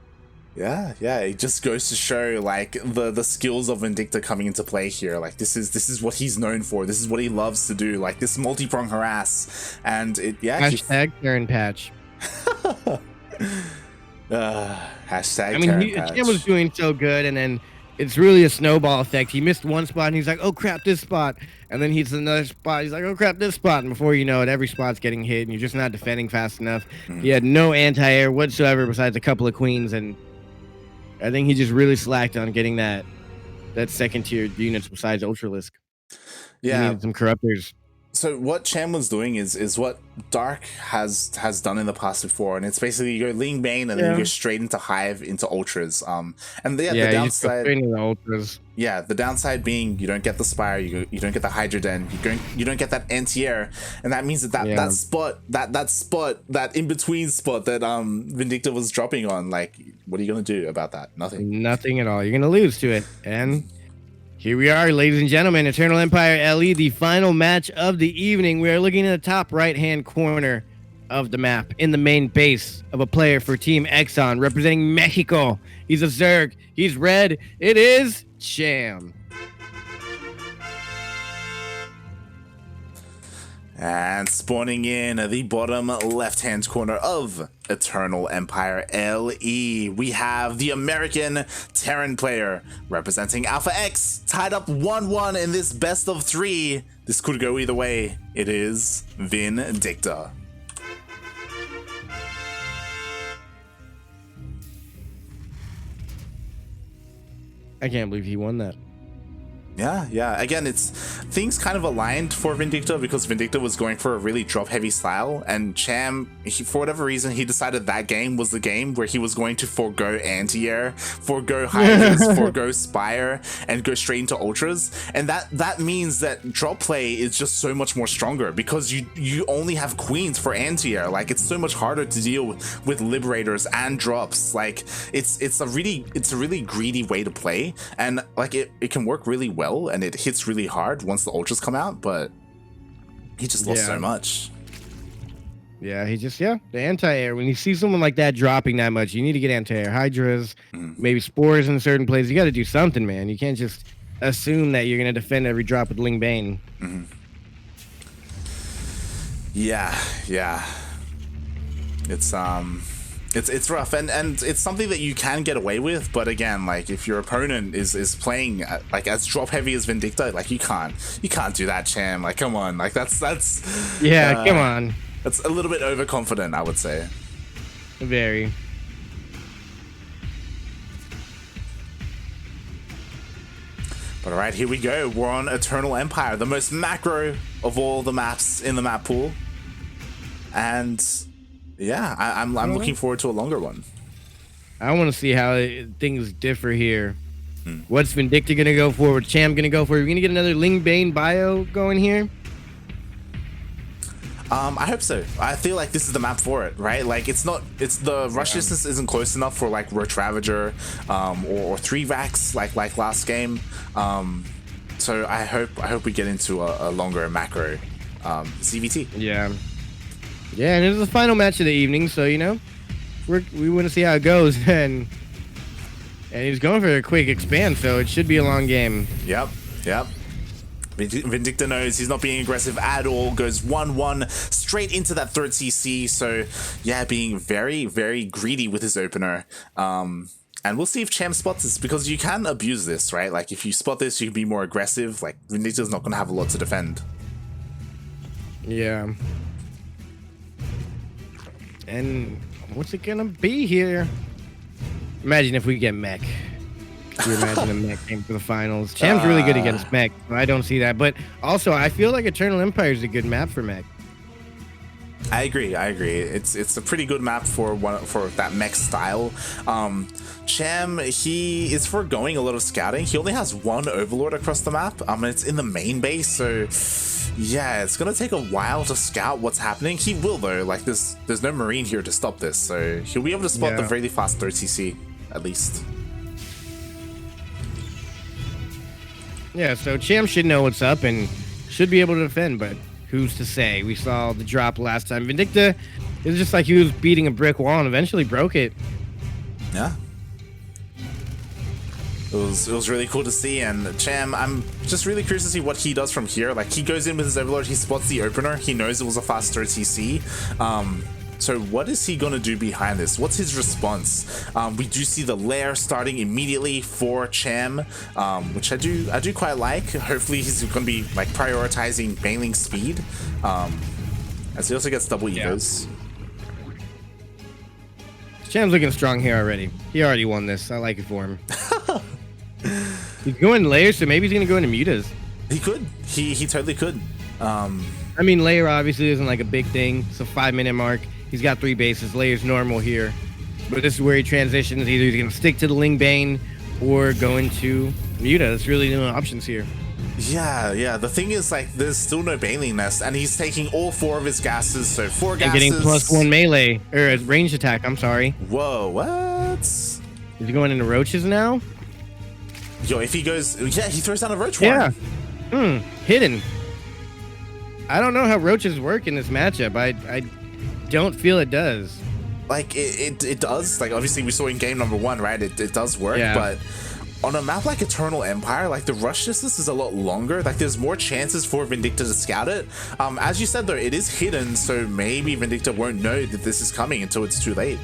Yeah, it just goes to show, like, the skills of Vindicta coming into play here. Like, this is what he's known for. This is what he loves to do. Like, this multi-prong harass. And hashtag Karen Patch. Hashtag I mean, Karen Patch. Cham was doing so good, and then it's really a snowball effect. He missed one spot and he's like, oh crap, this spot. And then he's another spot. He's like, oh crap, this spot. And before you know it, every spot's getting hit and you're just not defending fast enough. He had no anti-air whatsoever besides a couple of queens. And I think he just really slacked on getting that second tier units besides Ultralisk. Yeah. He needed some corruptors. So what Cham was doing is what Dark has done in the past before, and it's basically you go Ling Bane and then you go straight into Hive into Ultras. And the downside, the downside being you don't get the Spire, you don't get the Hydra Den, you don't get that anti-air, and that means that spot, that in between spot that Vindicta was dropping on, like, what are you gonna do about that? Nothing at all. You're gonna lose to it. And here we are, ladies and gentlemen, Eternal Empire LE, the final match of the evening. We are looking in the top right-hand corner of the map, in the main base of a player for Team Exxon, representing Mexico. He's a Zerg. He's red. It is Cham. And spawning in the bottom left-hand corner of Eternal Empire LE, we have the American Terran player representing Alpha X, tied up 1-1 in this best of 3. This could go either way. It is Vindicta. I can't believe he won that. Yeah. Again, it's things kind of aligned for Vindicta because Vindicta was going for a really drop-heavy style, and Cham, for whatever reason, he decided that game was the game where he was going to forego anti-air, forego Hydras, forego Spire, and go straight into Ultras. And that means that drop play is just so much more stronger because you only have Queens for anti-air. Like, it's so much harder to deal with Liberators and drops. Like, it's a really greedy way to play, and like it can work really well. And it hits really hard once the Ultras come out, but he just lost so much. Yeah, the anti-air. When you see someone like that dropping that much, you need to get anti-air. Hydras, maybe spores in certain places. You got to do something, man. You can't just assume that you're going to defend every drop with Ling Bane. Yeah. It's rough, and it's something that you can get away with, but again, like, if your opponent is playing like as drop heavy as Vindicta, like, you can't do that, Cham. Like, come on, like that's come on. That's a little bit overconfident, I would say. Very. But all right, here we go. We're on Eternal Empire, the most macro of all the maps in the map pool, and yeah, I'm looking forward to a longer one. I want to see how things differ here. What's Vindicta gonna go for? What's Cham gonna go for? Are we gonna get another Ling Bane bio going here? I hope so. I feel like this is the map for it, right? Like, the rush distance isn't close enough for like Roach Ravager or 3 Vax like last game. So I hope we get into a longer macro ZvT. Yeah, and it is the final match of the evening, so you know we want to see how it goes, and he's going for a quick expand, so it should be a long game. Yep. Vindicta knows he's not being aggressive at all, goes 1-1 straight into that third CC, so yeah, being very, very greedy with his opener. And we'll see if Cham spots this, because you can abuse this, right? Like, if you spot this, you can be more aggressive. Like, Vindicta's not going to have a lot to defend. Yeah. And what's it gonna be here? Imagine if we get mech. Could you imagine a mech game for the finals? Cham's really good against mech. I don't see that. But also, I feel like Eternal Empire is a good map for mech. I agree. It's a pretty good map for that mech style. Cham, he is foregoing a lot of scouting. He only has 1 Overlord across the map. And it's in the main base, so yeah, it's gonna take a while to scout what's happening. He will, though. Like, there's no Marine here to stop this, so he'll be able to spot the really fast 3rd CC at least. Yeah, so Cham should know what's up and should be able to defend, but who's to say? We saw the drop last time. Vindicta is just like he was beating a brick wall and eventually broke it. Yeah. It was really cool to see, and Cham, I'm just really curious to see what he does from here. Like, he goes in with his Overlord, he spots the opener, he knows it was a fast 3rd CC. So what is he gonna do behind this? What's his response? We do see the lair starting immediately for Cham, which I do quite like. Hopefully he's gonna be like prioritizing bailing speed, as he also gets double evos. Cham's looking strong here already. He already won this. I like it for him. He's going lair, so maybe he's gonna go into mutas. He could. He totally could. I mean, layer obviously isn't like a big thing. It's a 5-minute mark. He's got 3 bases. Layer's normal here. But this is where he transitions. Either he's going to stick to the Ling Bane or go into Muta. That's really no options here. Yeah. The thing is, like, there's still no Baneling Nest, and he's taking all 4 of his gases, so 4 gases. And getting +1 melee, or ranged attack, I'm sorry. Whoa, what? Is he going into roaches now? Yo, if he goes, yeah, he throws down a roach one. Yeah. Hidden. I don't know how roaches work in this matchup. I don't feel it does. Like, it does. Like, obviously, we saw in game number 1, right? It does work, yeah. But on a map like Eternal Empire, like, the rush distance is a lot longer. Like, there's more chances for Vindicta to scout it. As you said, though, it is hidden, so maybe Vindicta won't know that this is coming until it's too late.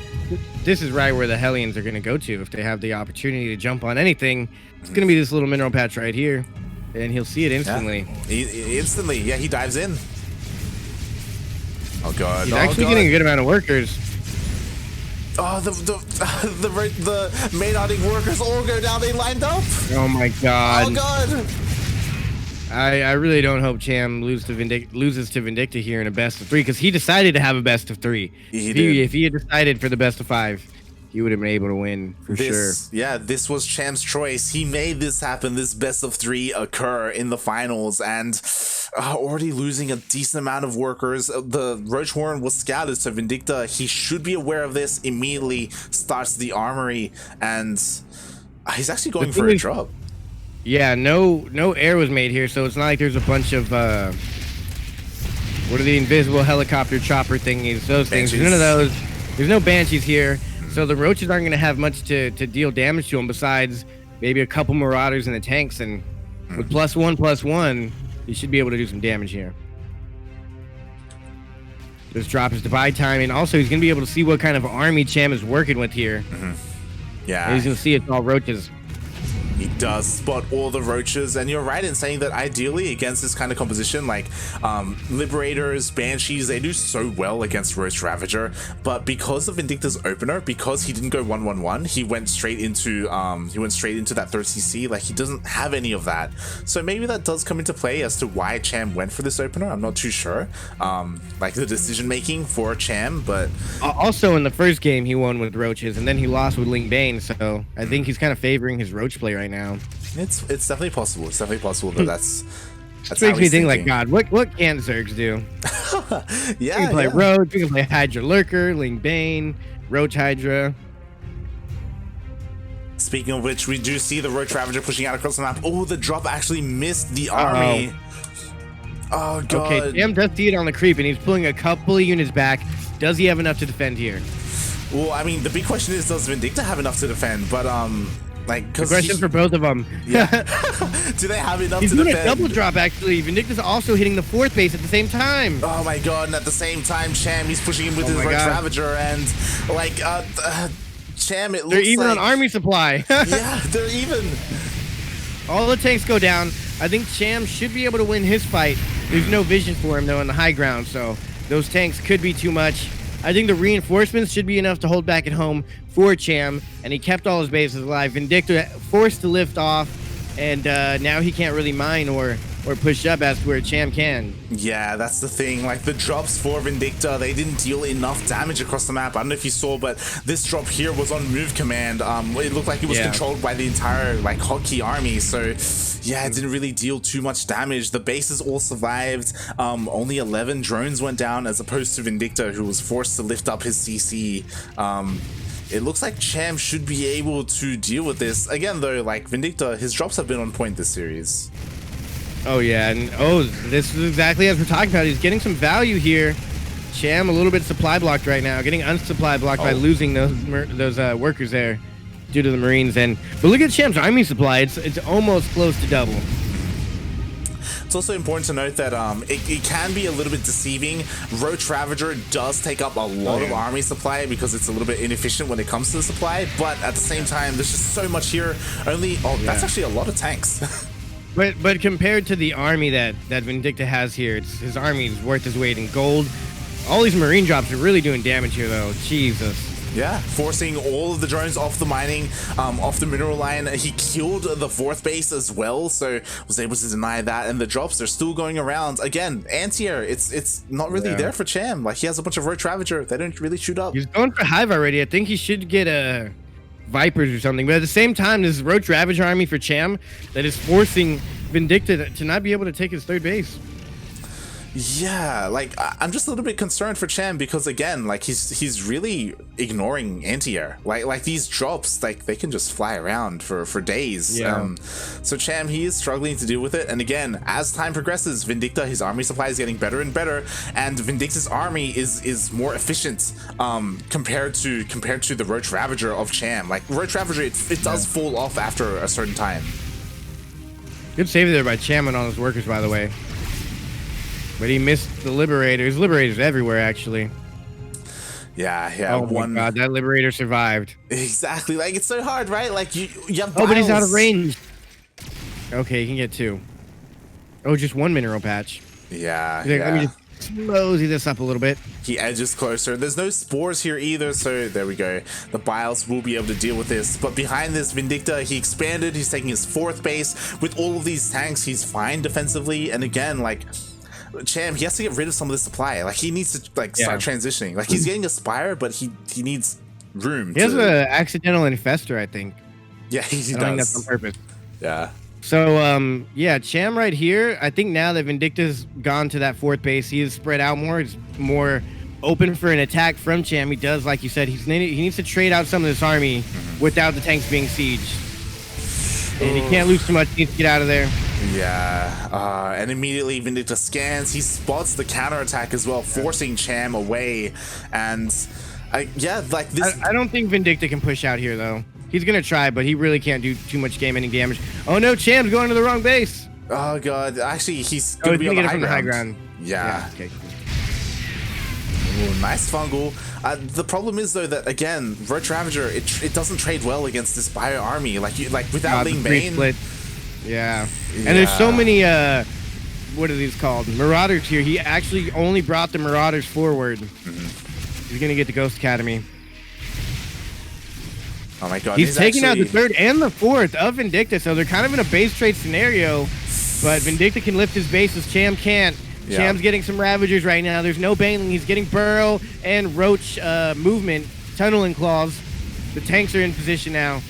This is right where the Hellions are going to go to if they have the opportunity to jump on anything. It's going to be this little mineral patch right here, and he'll see it instantly. Yeah. Instantly, yeah, he dives in. Oh god! He's actually getting a good amount of workers. Oh, the main-outing workers all go down. They lined up. Oh my god! Oh god! I really don't hope Cham loses to Vindicta here in a best of 3, because he decided to have a best of 3. If he had decided for the best of 5, he would have been able to win for sure. Yeah, this was Cham's choice. He made this happen, this best of 3 occur in the finals, and already losing a decent amount of workers. The Roach Horn was scouted, so Vindicta, he should be aware of this, immediately starts the armory, and he's actually going for a drop. Yeah, no air was made here, so it's not like there's a bunch of what are the invisible helicopter chopper thingies, those things. There's none of those. There's no banshees here, so the roaches aren't going to have much to deal damage to them besides maybe a couple marauders in the tanks, and with +1/+1, you should be able to do some damage here. This drop is divide time, and also he's going to be able to see what kind of army Cham is working with here. Yeah. And he's going to see it's all roaches. He does spot all the roaches, and you're right in saying that ideally against this kind of composition, like Liberators, Banshees, they do so well against Roach Ravager, but because of Vindicta's opener, because he didn't go 1/1/1, he went straight into that 3CC. Like, he doesn't have any of that, so maybe that does come into play as to why Cham went for this opener. I'm not too sure, like the decision making for Cham, but also in the first game he won with roaches, and then he lost with Ling Bane, so I think he's kind of favoring his roach play right now. It's definitely possible. It's definitely possible that that's makes me think like, God, what can Zergs do? Yeah, you can play Roach, you can play Hydra Lurker, Ling Bane, Roach Hydra. Speaking of which, we do see the Roach Ravager pushing out across the map. Oh, the drop actually missed the army. Oh god. Okay, Cham does see it on the creep, and he's pulling a couple of units back. Does he have enough to defend here? Well, I mean, the big question is, does Vindicta have enough to defend? But like, the question for both of them. Yeah. Do they have enough to defend? He's doing a double drop, actually. Vindicta's also hitting the 4th base at the same time. Oh my god, and at the same time, Cham, he's pushing him with his Roach Ravager, and like, Cham, it looks like... They're even on army supply. Yeah, they're even. All the tanks go down. I think Cham should be able to win his fight. There's no vision for him, though, on the high ground, so those tanks could be too much. I think the reinforcements should be enough to hold back at home for Cham, and he kept all his bases alive. Vindicta forced to lift off, and now he can't really mine or push up as to where Cham can. Yeah, that's the thing. Like, the drops for Vindicta, they didn't deal enough damage across the map. I don't know if you saw, but this drop here was on move command. It looked like it was controlled by the entire, like, hotkey army. So, yeah, it didn't really deal too much damage. The bases all survived. Only 11 drones went down, as opposed to Vindicta, who was forced to lift up his CC. It looks like Cham should be able to deal with this. Again, though, like, Vindicta, his drops have been on point this series. Oh, yeah, and this is exactly as we're talking about. He's getting some value here. Cham a little bit supply blocked right now, getting unsupply blocked by losing those workers there due to the Marines. But look at Cham's army supply. It's almost close to double. It's also important to note that it can be a little bit deceiving. Roach Ravager does take up a lot of army supply because it's a little bit inefficient when it comes to the supply, but at the same time, there's just so much here. That's actually a lot of tanks. But compared to the army that Vindicta has here, his army is worth his weight in gold. All these marine drops are really doing damage here, though. Jesus. Yeah, forcing all of the drones off the mining, off the mineral line. He killed the 4th base as well, so was able to deny that. And the drops are still going around. Again, anti-air, it's not really there for Cham. Like, he has a bunch of Roach Ravager. They don't really shoot up. He's going for Hive already. I think he should get Vipers or something. But at the same time, this Roach Ravager army for Cham that is forcing Vindicta to not be able to take his 3rd base. Yeah, like I'm just a little bit concerned for Cham because again, like he's really ignoring anti-air. Like these drops, like they can just fly around for days. Yeah. So Cham, he is struggling to deal with it. And again, as time progresses, Vindicta, his army supply is getting better and better, and Vindicta's army is more efficient compared to the Roach Ravager of Cham. Like Roach Ravager, it does fall off after a certain time. Good save there by Cham and all his workers, by the way. But he missed the Liberators. Liberators everywhere, actually. Yeah. Oh my god, that Liberator survived. Exactly. Like, it's so hard, right? Like, you have Oh, but he's out of range. Okay, he can get 2. Oh, just 1 mineral patch. Yeah, Let me just mosey this up a little bit. He edges closer. There's no spores here either, so there we go. The Biles will be able to deal with this. But behind this, Vindicta, he expanded. He's taking his 4th base. With all of these tanks, he's fine defensively. And again, like... Cham, he has to get rid of some of the supply. Like, he needs to start transitioning. Like, he's getting a Spire, but he needs room. He has an accidental infester, I think. Yeah, he does. I think that's on purpose. Yeah. So, yeah, Cham right here. I think now that Vindicta's gone to that 4th base, he is spread out more. It's more open for an attack from Cham. He does, like you said, he needs to trade out some of this army without the tanks being sieged. And he can't lose too much. He needs to get out of there. Yeah, and immediately Vindicta scans. He spots the counterattack as well, forcing Cham away. And yeah, like this. I don't think Vindicta can push out here though. He's gonna try, but he really can't do too much game-ending damage. Oh no, Cham's going to the wrong base. Oh god, actually he's gonna be on the high ground. Yeah. Okay. Ooh, nice fungal. The problem is though that again, Roach Ravager, it doesn't trade well against this bio army. Like without Ling Bane. Yeah. And there's so many what are these called? Marauders here. He actually only brought the Marauders forward. He's gonna get the Ghost Academy. Oh my god. He's taking out the 3rd and the 4th of Vindicta, so they're kind of in a base trade scenario. But Vindicta can lift his bases, Cham can't. Yeah. Cham's getting some Ravagers right now. There's no Baneling. He's getting Burrow and Roach movement, Tunneling Claws. The tanks are in position now.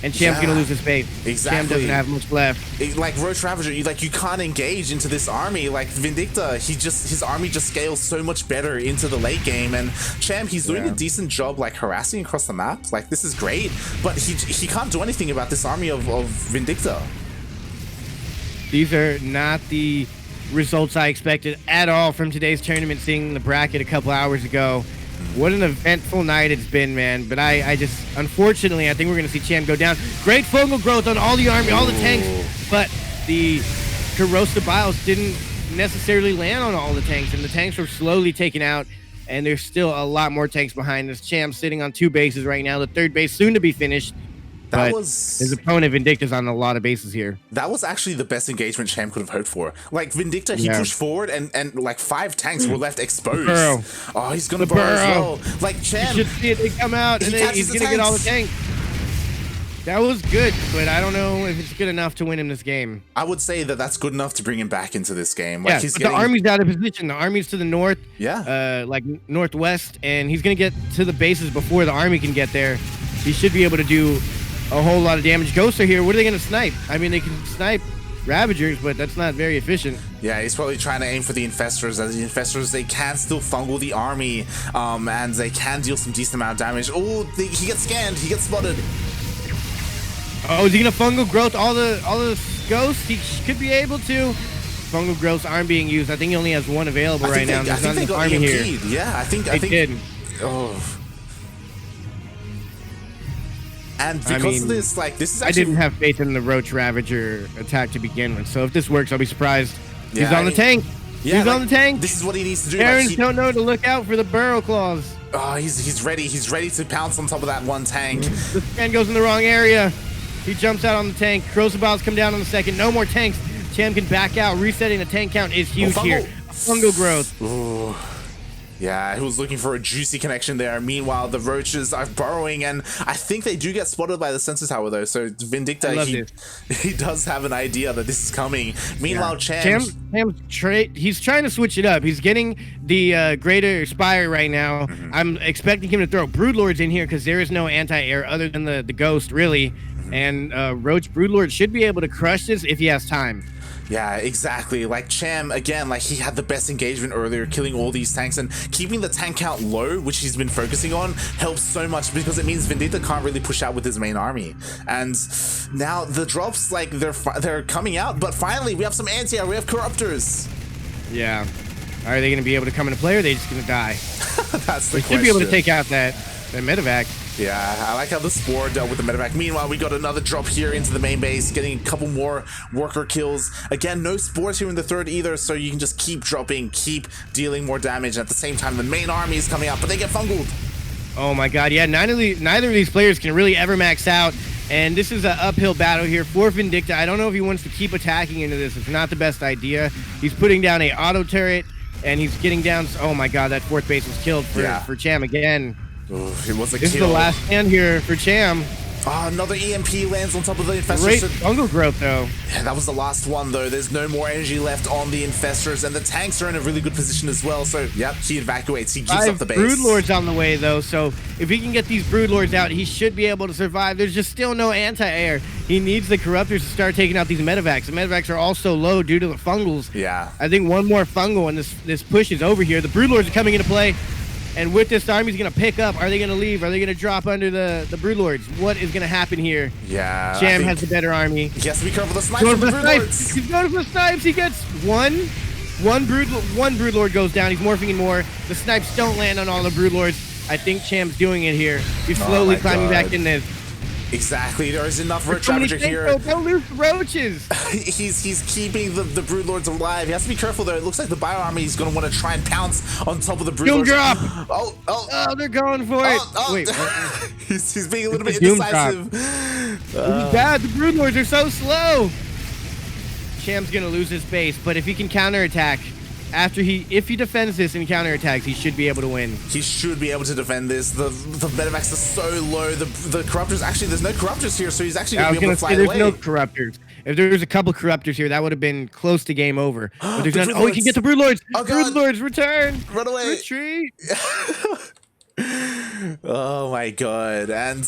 And Cham's gonna lose his base. Exactly. Cham doesn't have much left. Like Roach Ravager, you can't engage into this army. Like Vindicta, his army just scales so much better into the late game. And Cham, he's doing a decent job like harassing across the map. Like this is great, but he can't do anything about this army of Vindicta. These are not the results I expected at all from today's tournament. Seeing the bracket a couple hours ago. What an eventful night it's been, man. But I just, unfortunately, I think we're going to see Cham go down. Great fungal growth on all the army, all the tanks. But the corrosive biles didn't necessarily land on all the tanks. And the tanks were slowly taken out. And there's still a lot more tanks behind us. Cham sitting on 2 bases right now. The 3rd base soon to be finished. But his opponent Vindicta's on a lot of bases here. That was actually the best engagement Cham could have hoped for. Like Vindicta, he pushed forward and like 5 tanks were left exposed. Oh, he's gonna burrow as well. Like Cham, you should see it. They come out and he's gonna get all the tanks. That was good, but I don't know if it's good enough to win him this game. I would say that that's good enough to bring him back into this game. Like he's the army's out of position. The army's to the north, like northwest, and he's gonna get to the bases before the army can get there. He should be able to do a whole lot of damage. Ghosts are here. What are they going to snipe? I mean, they can snipe Ravagers, but that's not very efficient. Yeah, he's probably trying to aim for the Infestors. As the Infestors, they can still fungal the army, and they can deal some decent amount of damage. Oh, he gets scanned. He gets spotted. Oh, is he going to fungal growth all the ghosts? He could be able to. Fungal growths aren't being used. I think he only has 1 available right now. I think they got army here. Yeah, I think they did. Oh. And because of this, like, this is actually... I didn't have faith in the Roach Ravager attack to begin with, so if this works, I'll be surprised. Yeah, He's on the tank. Yeah, he's on the tank. This is what he needs to do. Terrans like, don't know to look out for the Burrow Claws. Oh, he's ready. He's ready to pounce on top of that one tank. The scan goes in the wrong area. He jumps out on the tank. Crossbows come down on the second. No more tanks. Cham can back out. Resetting the tank count is huge here. Fungal growth. Ooh. Yeah, he was looking for a juicy connection there. Meanwhile, the roaches are burrowing, and I think they do get spotted by the sensor tower, though. So Vindicta, he does have an idea that this is coming. Meanwhile, Cham's he's trying to switch it up. He's getting the Greater Spire right now. I'm expecting him to throw Broodlords in here because there is no anti-air other than the Ghost, really. And Roach Broodlord should be able to crush this if he has time. Yeah, exactly. Like Cham, again, like he had the best engagement earlier, killing all these tanks, and keeping the tank count low, which he's been focusing on, helps so much because it means Vindicta can't really push out with his main army. And now the drops, like they're coming out, but finally we have some anti-air, we have Corruptors. Yeah. Are they going to be able to come into play, or are they just going to die? That's the question. Should be able to take out that medevac. Yeah, I like how the Spore dealt with the medevac. Meanwhile, we got another drop here into the main base, getting a couple more worker kills. Again, no Spores here in the third either, so you can just keep dropping, keep dealing more damage. At the same time, the main army is coming out, but they get fungled. Oh my god, yeah, neither of these players can really ever max out, and this is an uphill battle here for Vindicta. I don't know if he wants to keep attacking into this. It's not the best idea. He's putting down a auto turret, and he's getting down... Oh my god, that fourth base was killed for Cham again. Oof, it was a This kill. is the last stand here for Cham. Another EMP lands on top of the Infestors. Great fungal growth, though. Yeah, that was the last one, though. There's no more energy left on the Infestors, and the tanks are in a really good position as well. So, yep, he evacuates. He gives up the base. Broodlords on the way, though, so if he can get these Broodlords out, he should be able to survive. There's just still no anti-air. He needs the Corruptors to start taking out these medevacs. The medevacs are also low due to the fungals. Yeah. I think one more fungal, and this push is over here. The Broodlords are coming into play. And with this, the army's going to pick up. Are they going to leave? Are they going to drop under the Broodlords? What is going to happen here? Yeah. Cham has the better army. He has to be careful. The snipes from the Broodlords. He's going for the snipes. He gets one Broodlord goes down. He's morphing in more. The snipes don't land on all the Broodlords. I think Cham's doing it here. He's slowly climbing back in this. Exactly. There is enough Roach Ravager here. Don't lose the roaches. He's keeping the Broodlords alive. He has to be careful, though. It looks like the Bio Army is going to want to try and pounce on top of the Broodlords. Doom drop. Oh, they're going for it. Wait. he's being a little bit indecisive. This is bad. The Broodlords are so slow. Cham's going to lose his base, but if he can counterattack, if he defends this and counterattacks, he should be able to win. He should be able to defend this. The medevacs are so low. The Corruptors, actually, there's no Corruptors here, so he's actually going to be able to fly away. There's no Corruptors. If there was a couple Corruptors here, that would have been close to game over. But there's none. Oh, he can get the Broodlords. Broodlords, return. Run away. Retreat. Oh my god. And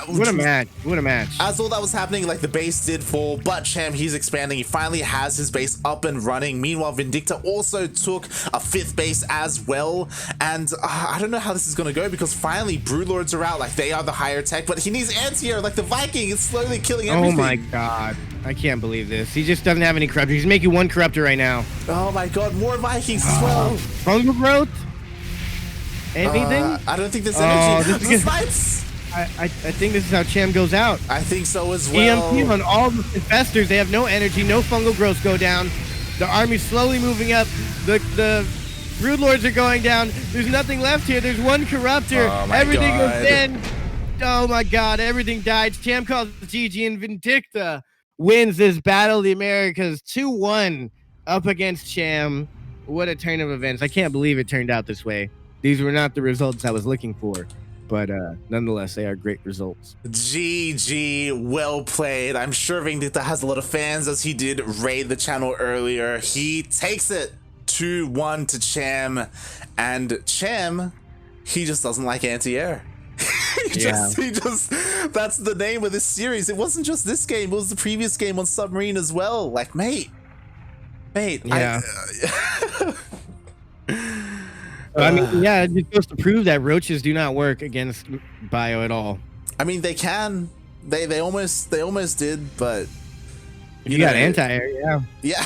what a match. What a match. As all that was happening, like the base did fall, but Cham, he's expanding. He finally has his base up and running. Meanwhile, Vindicta also took a fifth base as well. And I don't know how this is going to go because finally Broodlords are out. Like they are the higher tech, but he needs anti-air. Like the Viking is slowly killing everything. Oh my god. I can't believe this. He just doesn't have any Corruptors. He's making one Corruptor right now. Oh my god. More Vikings as well. Fungal growth? Anything? I don't think there's energy. The snipes! I think this is how Cham goes out. I think so as well. EMP on all the Infestors. They have no energy. No fungal growths go down. The army's slowly moving up. The Broodlords are going down. There's nothing left here. There's one Corruptor. Everything goes in. Oh my god. Everything died. Cham calls it GG, and Vindicta wins this Battle of the Americas 2-1 up against Cham. What a turn of events. I can't believe it turned out this way. These were not the results I was looking for, but nonetheless, they are great results. GG, well played. I'm sure Vindicta has a lot of fans as he did raid the channel earlier. He takes it 2-1 to Cham, and Cham, he just doesn't like anti-air. he just that's the name of this series. It wasn't just this game, it was the previous game on Submarine as well. Like, mate. Yeah. I mean, yeah, it just goes to prove that roaches do not work against bio at all. I mean, they can. They almost did, but You got anti-air, yeah. Yeah,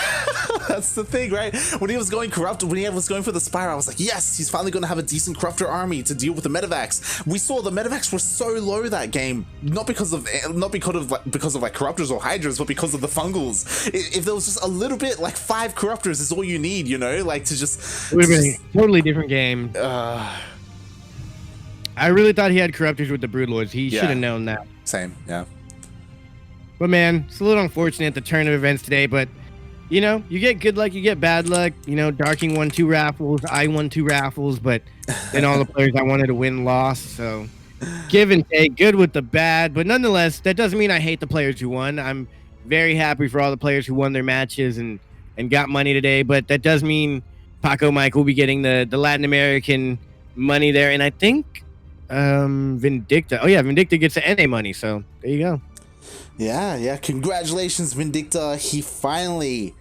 that's the thing, right? When he was going corrupt, when he was going for the Spire, I was like, yes, he's finally going to have a decent corruptor army to deal with the medevacs. We saw the medevacs were so low that game, not because of like corruptors or hydras, but because of the fungals. If there was just a little bit, like 5 corruptors is all you need, you know, like to just. It would have been a totally different game. I really thought he had corruptors with the Broodlords. He should have known that. Same, yeah. But man, it's a little unfortunate the turn of events today, but you know, you get good luck, you get bad luck. You know, Darking won 2 raffles, I won 2 raffles, but then all the players I wanted to win lost. So give and take, good with the bad. But nonetheless, that doesn't mean I hate the players who won. I'm very happy for all the players who won their matches and got money today. But that does mean Paco Mike will be getting the Latin American money there. And I think Vindicta. Oh yeah, Vindicta gets the NA money. So there you go. Yeah. Congratulations, Vindicta. He finally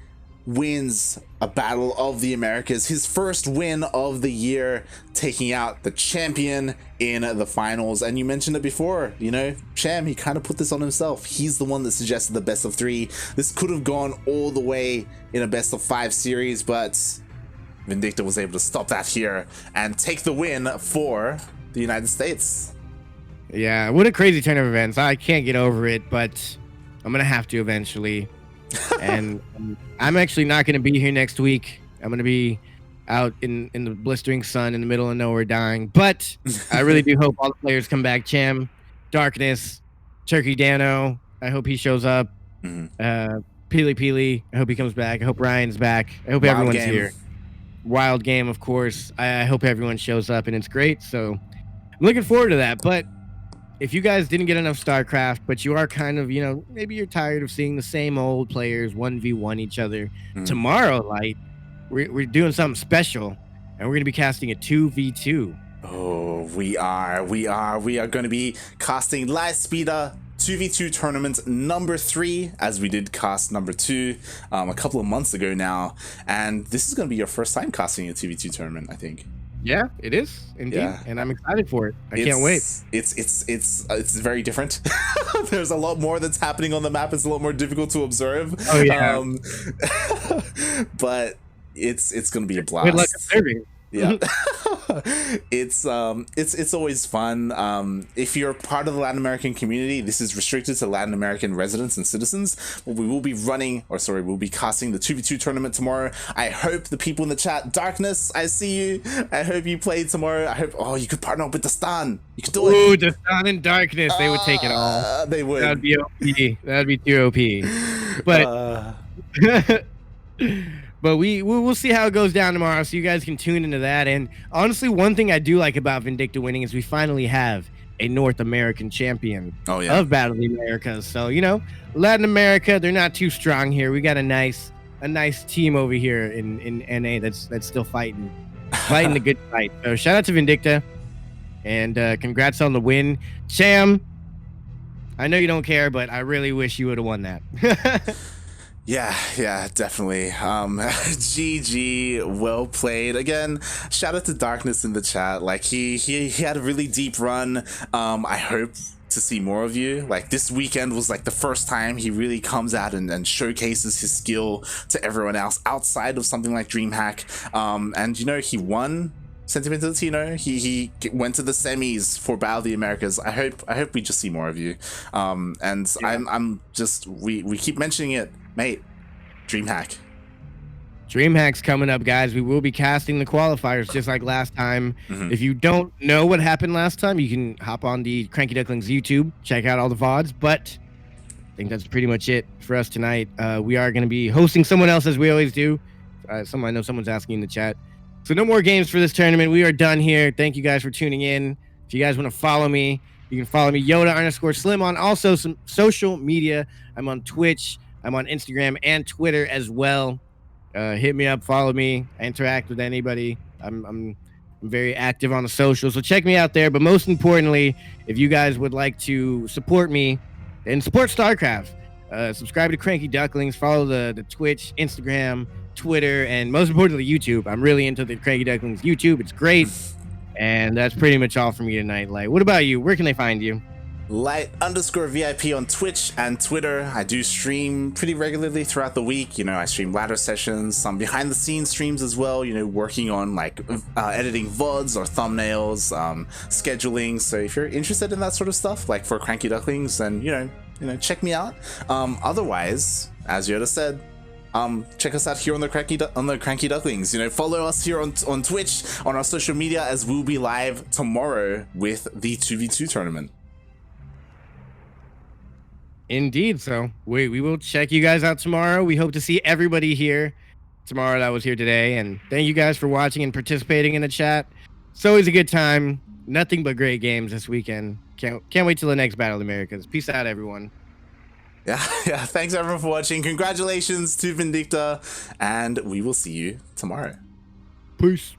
wins a Battle of the Americas. His first win of the year, taking out the champion in the finals. And you mentioned it before, you know, Cham, he kind of put this on himself. He's the one that suggested the best of 3. This could have gone all the way in a best of 5 series, but Vindicta was able to stop that here and take the win for the United States. Yeah, what a crazy turn of events. I can't get over it, but I'm going to have to eventually. And I'm actually not going to be here next week. I'm going to be out in the blistering sun in the middle of nowhere dying. But I really do hope all the players come back. Cham, Darkness, Turkey Dano, I hope he shows up. Peely Peely, I hope he comes back. I hope Ryan's back. I hope everyone's here. Wild Game, of course. I hope everyone shows up, and it's great. So I'm looking forward to that. But if you guys didn't get enough StarCraft, but you are kind of, you know, maybe you're tired of seeing the same old players 1v1 each other. Tomorrow, Light, we're doing something special, and we're going to be casting a 2v2. Oh, we are going to be casting Lightspeeder 2v2 tournament number 3, as we did cast number 2 a couple of months ago now. And this is going to be your first time casting a 2v2 tournament, I think. Yeah, it is indeed, and I'm excited for it. I can't wait. It's very different. There's a lot more that's happening on the map. It's a lot more difficult to observe. Oh yeah, but it's gonna be a blast. Good luck observing. Yeah. It's always fun. If you're part of the Latin American community, this is restricted to Latin American residents and citizens. But we will be we'll be casting the 2v2 tournament tomorrow. I hope the people in the chat, Darkness, I see you. I hope you play tomorrow. I hope, you could partner up with the Stan. You could do it. Ooh, the Stan and Darkness, they would take it all. They would. That'd be OP. That'd be too OP. But but we'll see how it goes down tomorrow, so you guys can tune into that. And honestly, one thing I do like about Vindicta winning is we finally have a North American champion of Battle of the Americas. So, you know, Latin America, they're not too strong here. We got a nice team over here in NA that's still fighting the good fight. So shout out to Vindicta, and congrats on the win. Cham, I know you don't care, but I really wish you would have won that. Yeah, definitely. GG, well played. Again, shout out to Darkness in the chat. Like he had a really deep run. I hope to see more of you. Like this weekend was like the first time he really comes out and showcases his skill to everyone else outside of something like DreamHack. And you know, he won Sentimentality, you know, he went to the semis for Battle of the Americas. I hope we just see more of you. And yeah. I'm just we keep mentioning it, mate. DreamHack's coming up, guys. We will be casting the qualifiers just like last time. If you don't know what happened last time, you can hop on the CranKy Ducklings YouTube, check out all the VODs. But I think that's pretty much it for us tonight. We are going to be hosting someone else as we always do. I know someone's asking in the chat. So no more games for this tournament. We are done here. Thank you guys for tuning in. If you guys want to follow me, you can follow me, Yoda_Slim, on also some social media. I'm on Twitch. I'm on Instagram and Twitter as well. Hit me up, follow me. I interact with anybody. I'm very active on the socials, so check me out there. But most importantly, if you guys would like to support me and support StarCraft, subscribe to CranKy Ducklings, follow the Twitch, Instagram, Twitter, and most importantly, YouTube. I'm really into the CranKy Ducklings YouTube. It's great. And that's pretty much all for me tonight. Like, what about you? Where can they find you? light_VIP on Twitch and Twitter. I do stream pretty regularly throughout the week. You know, I stream ladder sessions, some behind the scenes streams as well, you know, working on like editing VODs or thumbnails, scheduling. So if you're interested in that sort of stuff, like for CranKy Ducklings, then, you know, check me out. Otherwise, as Yoda said, check us out here on the CranKy Ducklings. You know, follow us here on Twitch, on our social media, as we'll be live tomorrow with the 2v2 tournament. Indeed. So we will check you guys out tomorrow. We hope to see everybody here tomorrow that was here today. And thank you guys for watching and participating in the chat. It's always a good time. Nothing but great games this weekend. Can't wait till the next Battle of the Americas. Peace out, everyone. Yeah. Thanks everyone for watching. Congratulations to Vindicta, and we will see you tomorrow. Peace.